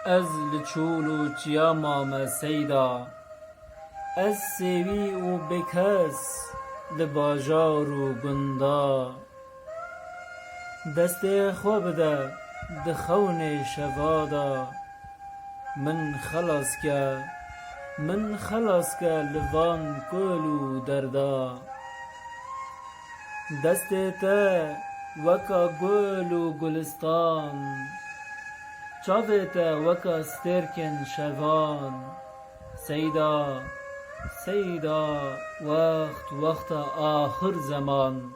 از لچول و چیا مام سیدا از سیوی و بکس لباجار و گندا دست خو بده دخون شوادا من خلاص که لوان کل و دردا دست تا وکا گل و گلستان چاوت وکا سترکن شوان سیدا وقت آخر زمان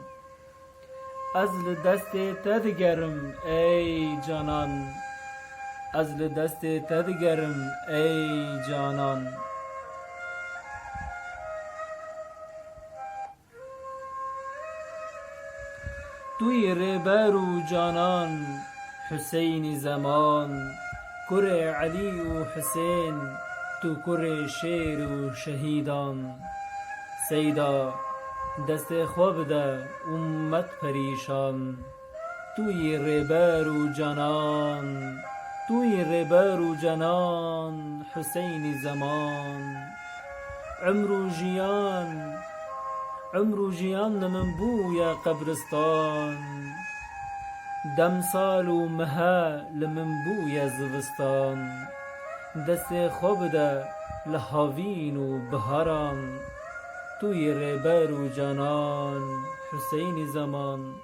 از دست تدگرم ای جانان از دست تدگرم ای جانان توی رهبر و جانان حسین زمان کره علی و حسین تو کره شیر و شهیدان سیدا دست خو بده امت پریشان توی رهبر و جانان حسین زمان عمر و جیان لمن بویا قبرستان دم سال و مها لمن بویا زوستان دست خو بده لهاوین و بهاران توی رهبر و جانان حسین زمان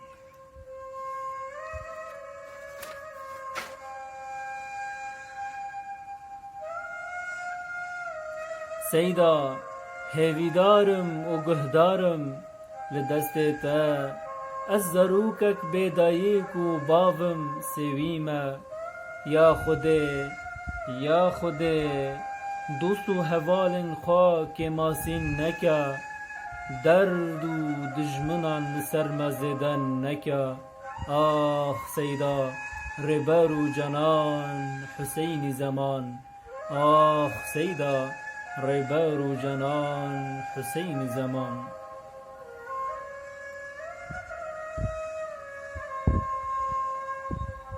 سیدا هیویدارم و گهدارم لدست تا از زروکک بیدایک و باوم سویمه یا خوده دوست و هوالن خوا که ماسین نکه درد و دجمنان لسر مزدن نکه آخ سیدا رهبر و جانان حسین زمان آخ سیدا رهبر و جانان حسین زمان